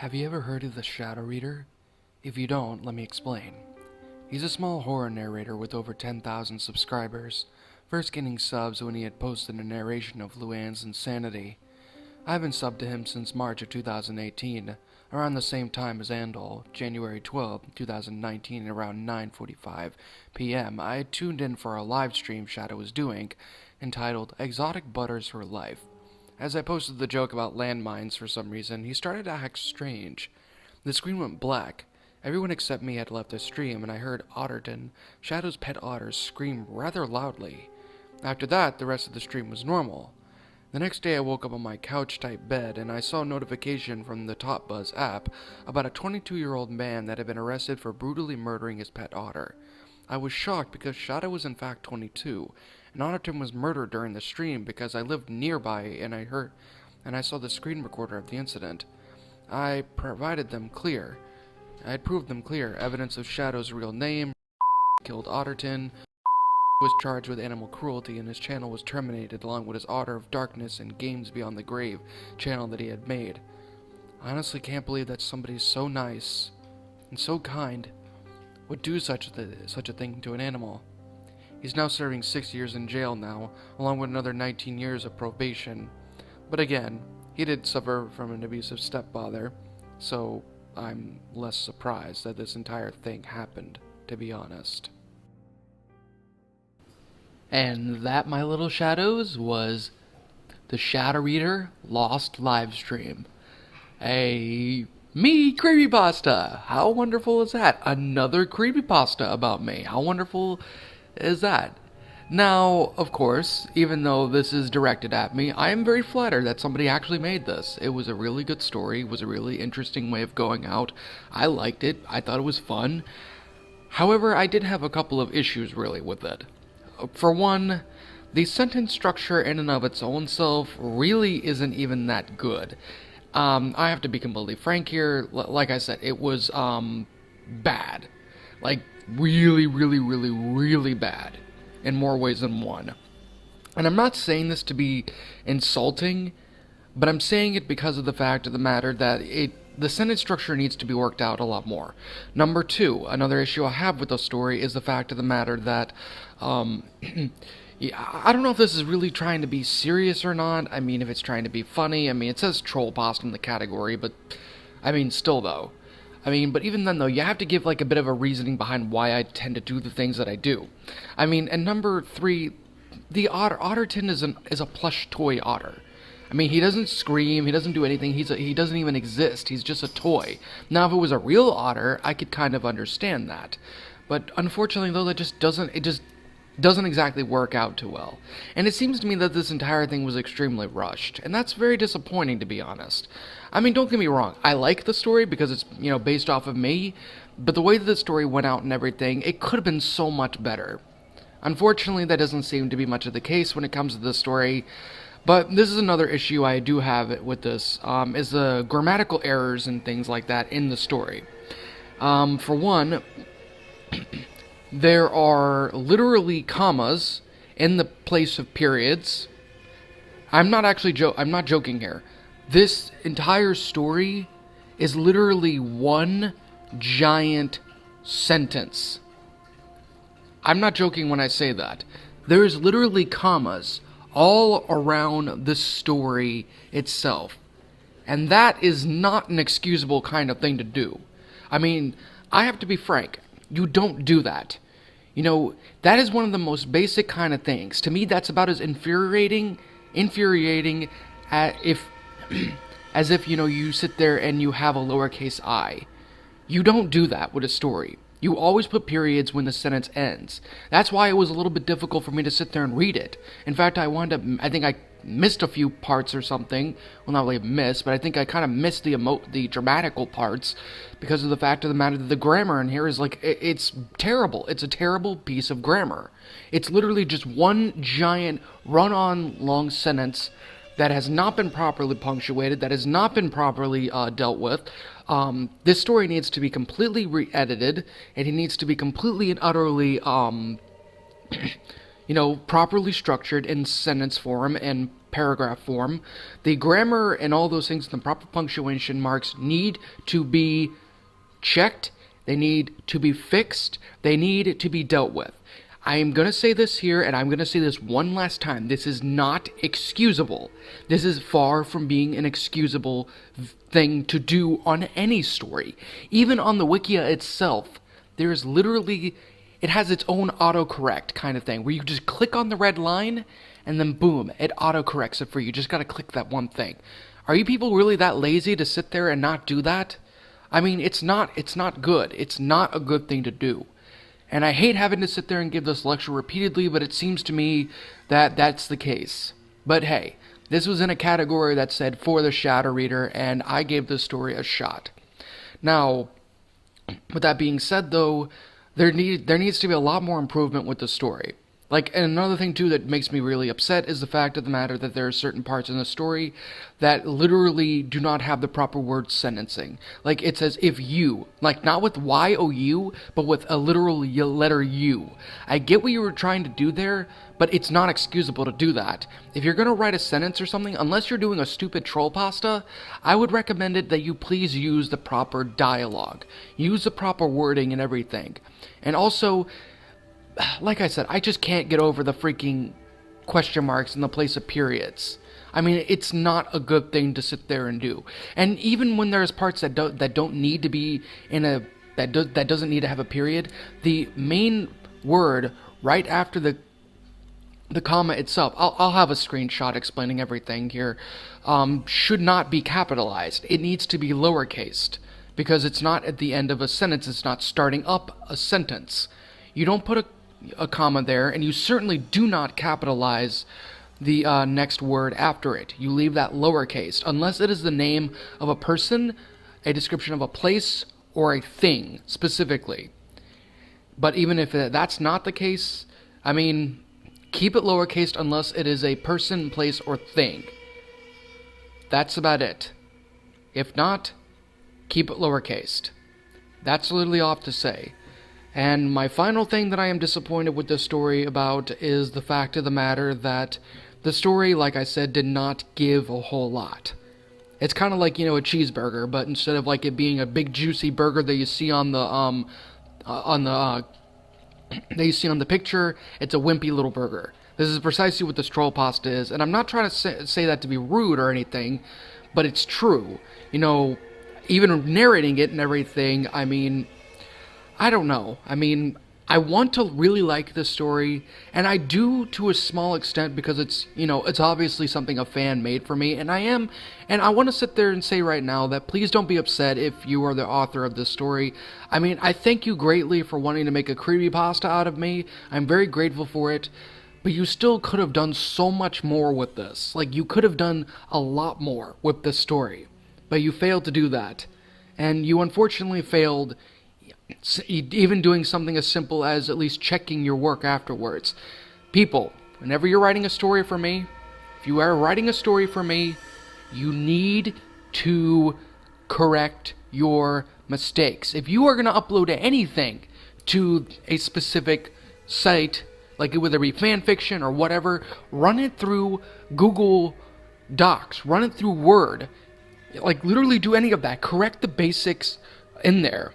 Have you ever heard of the Shadow Reader? If you don't, let me explain. He's a small horror narrator with over 10,000 subscribers, first getting subs when he had posted a narration of Luann's insanity. I've been subbed to him since March of 2018, around the same time as Andal, January 12, 2019, around 9:45 p.m. I had tuned in for a live stream Shadow was doing, entitled Exotic Butters for Life. As I posted the joke about landmines for some reason, he started to act strange. The screen went black. Everyone except me had left the stream, and I heard Otterton, Shadow's pet otter, scream rather loudly. After that, the rest of the stream was normal. The next day I woke up on my couch-type bed, and I saw a notification from the Top Buzz app about a 22-year-old man that had been arrested for brutally murdering his pet otter. I was shocked because Shadow was in fact 22, and Otterton was murdered during the stream because I lived nearby and I saw the screen recorder of the incident. I had proved them clear evidence of Shadow's real name, killed Otterton, was charged with animal cruelty, and his channel was terminated along with his Otter of Darkness and Games Beyond the Grave channel that he had made. I honestly can't believe that somebody so nice and so kind would do such a thing to an animal. He's now serving 6 years in jail now, along with another 19 years of probation. But again, he did suffer from an abusive stepfather, so I'm less surprised that this entire thing happened, to be honest. And that, my little shadows, was the Shadow Reader Lost livestream. Me creepypasta! How wonderful is that? Another creepypasta about me. How wonderful is that? Now, of course, even though this is directed at me, I am very flattered that somebody actually made this. It was a really good story. It was a really interesting way of going out. I liked it. I thought it was fun. However, I did have a couple of issues, really, with it. For one, the sentence structure in and of its own self really isn't even that good. I have to be completely frank here. Like I said, it was bad. Like, really, really, really, really bad in more ways than one. And I'm not saying this to be insulting, but I'm saying it because of the fact of the matter that the sentence structure needs to be worked out a lot more. Number two, another issue I have with the story is the fact of the matter that, yeah, I don't know if this is really trying to be serious or not. I mean, if it's trying to be funny. I mean, it says troll past in the category, but, I mean, still though. I mean, but even then though, you have to give like a bit of a reasoning behind why I tend to do the things that I do. I mean, and number three, the Otterton is a plush toy otter. I mean, he doesn't scream, he doesn't do anything, he doesn't even exist, he's just a toy. Now, if it was a real otter, I could kind of understand that. But unfortunately, though, it just doesn't exactly work out too well. And it seems to me that this entire thing was extremely rushed, and that's very disappointing, to be honest. I mean, don't get me wrong, I like the story because it's, based off of me, but the way that the story went out and everything, it could have been so much better. Unfortunately, that doesn't seem to be much of the case when it comes to the story. But this is another issue I do have with this, is the grammatical errors and things like that in the story. For one, there are literally commas in the place of periods. I'm not joking here. This entire story is literally one giant sentence. I'm not joking when I say that. There's literally commas all around the story itself. And that is not an excusable kind of thing to do. I mean, I have to be frank. You don't do that. That is one of the most basic kind of things. To me, that's about as infuriating as if, you sit there and you have a lowercase I. You don't do that with a story. You always put periods when the sentence ends. That's why it was a little bit difficult for me to sit there and read it. In fact, I think I missed a few parts or something. Well, not really missed, but I think I kind of missed the dramatical parts because of the fact of the matter that the grammar in here is like, it's terrible. It's a terrible piece of grammar. It's literally just one giant run-on long sentence that has not been properly punctuated, that has not been properly dealt with. This story needs to be completely re-edited, and it needs to be completely and utterly, properly structured in sentence form and paragraph form. The grammar and all those things, the proper punctuation marks need to be checked. They need to be fixed. They need to be dealt with. I am going to say this here, and I'm going to say this one last time. This is not excusable. This is far from being an excusable thing to do on any story. Even on the Wikia itself, there is literally, it has its own autocorrect kind of thing, where you just click on the red line, and then boom, it autocorrects it for you. You just got to click that one thing. Are you people really that lazy to sit there and not do that? I mean, it's not good. It's not a good thing to do. And I hate having to sit there and give this lecture repeatedly, but it seems to me that that's the case. But hey, this was in a category that said for the shadow reader, and I gave this story a shot. Now, with that being said, though, there needs to be a lot more improvement with the story. Like, and another thing, too, that makes me really upset is the fact of the matter that there are certain parts in the story that literally do not have the proper word sentencing. Like, it says, if you. Like, not with Y-O-U, but with a literal letter U. I get what you were trying to do there, but it's not excusable to do that. If you're going to write a sentence or something, unless you're doing a stupid troll pasta, I would recommend it that you please use the proper dialogue. Use the proper wording and everything. And also, like I said, I just can't get over the freaking question marks in the place of periods. I mean, it's not a good thing to sit there and do. And even when there's parts that don't need to be in a that doesn't need to have a period, the main word right after the comma itself, I'll have a screenshot explaining everything here, should not be capitalized. It needs to be lowercased because it's not at the end of a sentence. It's not starting up a sentence. You don't put a comma there, and you certainly do not capitalize the next word after it. You leave that lowercase, unless it is the name of a person, a description of a place, or a thing, specifically. But even if that's not the case, I mean, keep it lowercase unless it is a person, place, or thing. That's about it. If not, keep it lowercase. That's literally all I have to say. And my final thing that I am disappointed with this story about is the fact of the matter that the story, like I said, did not give a whole lot. It's kind of like, you know, a cheeseburger, but instead of like it being a big juicy burger that you see on the picture, it's a wimpy little burger. This is precisely what this troll pasta is, and I'm not trying to say that to be rude or anything, but it's true. You know, even narrating it and everything, I mean, I don't know. I mean, I want to really like this story, and I do to a small extent because it's, you know, it's obviously something a fan made for me, and I want to sit there and say right now that please don't be upset if you are the author of this story. I mean, I thank you greatly for wanting to make a creepypasta out of me. I'm very grateful for it, but you still could have done so much more with this. Like, you could have done a lot more with this story, but you failed to do that, and you unfortunately failed even doing something as simple as at least checking your work afterwards. People, whenever you're writing a story for me, if you are writing a story for me, you need to correct your mistakes. If you are going to upload anything to a specific site, like whether it be fan fiction or whatever, run it through Google Docs, run it through Word, like literally do any of that, correct the basics in there.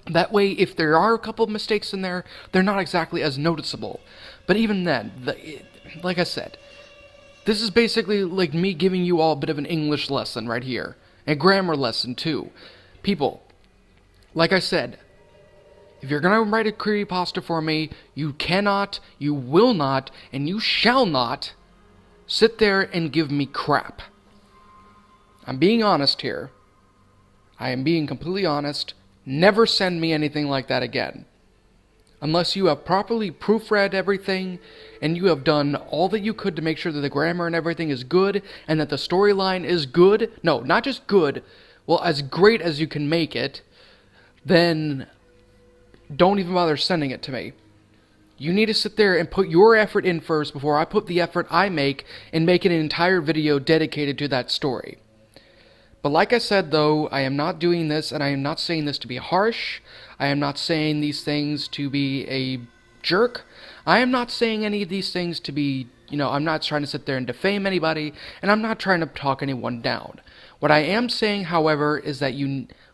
That way, if there are a couple of mistakes in there, they're not exactly as noticeable. But even then, like I said, this is basically like me giving you all a bit of an English lesson right here. A grammar lesson, too. People, like I said, if you're going to write a creepypasta for me, you cannot, you will not, and you shall not sit there and give me crap. I'm being honest here. I am being completely honest. Never send me anything like that again. Unless you have properly proofread everything, and you have done all that you could to make sure that the grammar and everything is good, and that the storyline is good. No, not just good. Well, as great as you can make it, then don't even bother sending it to me. You need to sit there and put your effort in first before I put the effort I make in making an entire video dedicated to that story. But like I said, though, I am not doing this, and I am not saying this to be harsh. I am not saying these things to be jerk. I am not saying any of these things to be, I'm not trying to sit there and defame anybody, and I'm not trying to talk anyone down. What I am saying, however, is that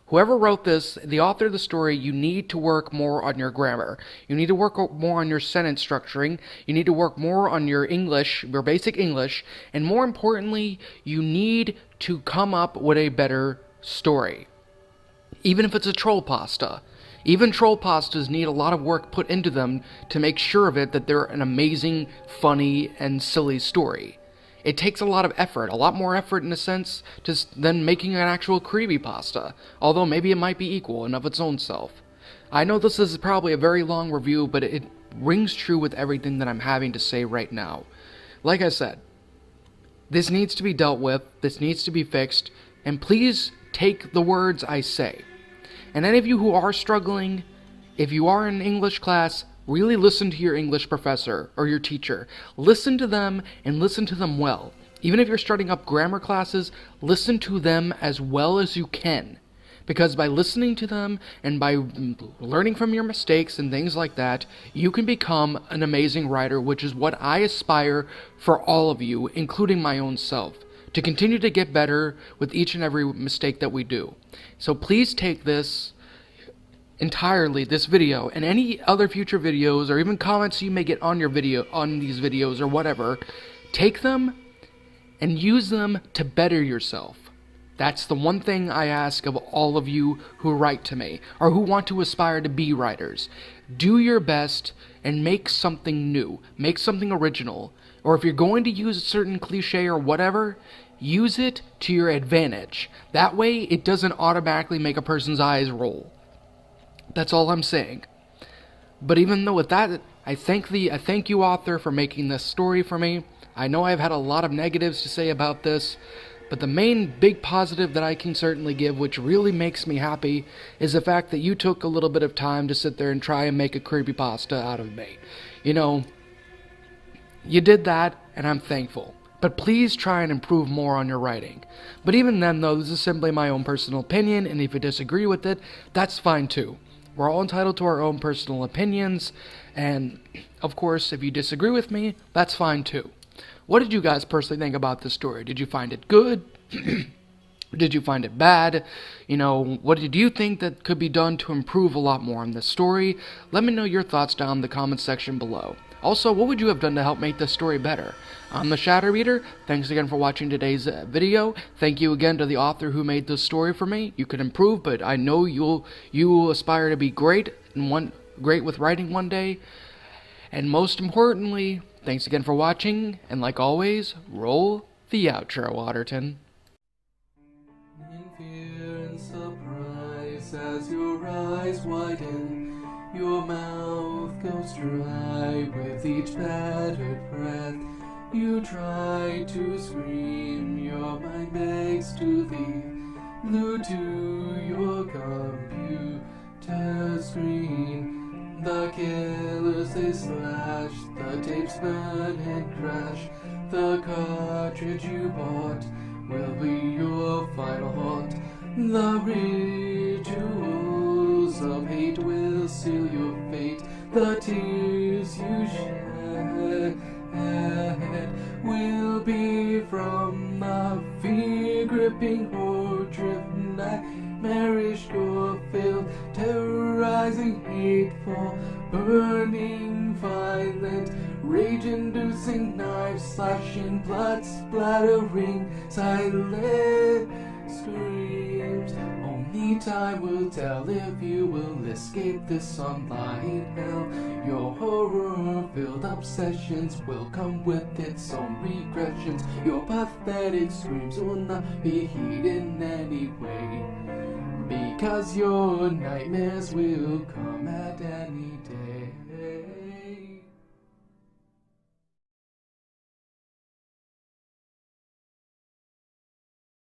whoever wrote this, the author of the story, you need to work more on your grammar. You need to work more on your sentence structuring. You need to work more on your English, your basic English, and more importantly, you need to come up with a better story. Even if it's a troll pasta. Even troll pastas need a lot of work put into them to make sure of it that they're an amazing, funny, and silly story. It takes a lot of effort, a lot more effort in a sense than making an actual creepypasta, although maybe it might be equal in of its own self. I know this is probably a very long review, but it rings true with everything that I'm having to say right now. Like I said, this needs to be dealt with, this needs to be fixed, and please take the words I say. And any of you who are struggling, if you are in English class, really listen to your English professor or your teacher. Listen to them and listen to them well. Even if you're starting up grammar classes, listen to them as well as you can. Because by listening to them and by learning from your mistakes and things like that, you can become an amazing writer, which is what I aspire for all of you, including my own self, to continue to get better with each and every mistake that we do. So please take this entirely, this video, and any other future videos or even comments you may get on your video, on these videos or whatever, take them and use them to better yourself. That's the one thing I ask of all of you who write to me or who want to aspire to be writers. Do your best and make something new, make something original, or if you're going to use a certain cliche or whatever, use it to your advantage. That way it doesn't automatically make a person's eyes roll. That's all I'm saying. But even though with that, I thank you, author, for making this story for me. I know I've had a lot of negatives to say about this, but the main big positive that I can certainly give, which really makes me happy, is the fact that you took a little bit of time to sit there and try and make a creepypasta out of me. You did that, and I'm thankful. But please try and improve more on your writing. But even then, though, this is simply my own personal opinion, and if you disagree with it, that's fine too. We're all entitled to our own personal opinions, and of course, if you disagree with me, that's fine too. What did you guys personally think about this story? Did you find it good? Did you find it bad? What did you think that could be done to improve a lot more on this story? Let me know your thoughts down in the comments section below. Also, what would you have done to help make this story better? I'm the Shadow Reader. Thanks again for watching today's video. Thank you again to the author who made this story for me. You could improve, but I know you will aspire to be great with writing one day. And most importantly, thanks again for watching, and like always, roll the outro, Waterton. In fear and surprise as your eyes widen, your mouth goes dry with each battered breath. You try to scream, your mind begs to thee, glued to your computer screen. The killers they slash, the tapes burn and crash. The cartridge you bought will be your final haunt. The rituals of hate will seal your fate. The tears you shed will be from the fear-gripping, horror-driven, nightmarish, gore-filled, terrorizing, hateful, burning, violent, rage-inducing, knife-slashing, blood-splattering, silent screams. Only time will tell if you will escape this online hell. Your horror-filled obsessions will come with its own regressions. Your pathetic screams will not be heeded in any way, because your nightmares will come at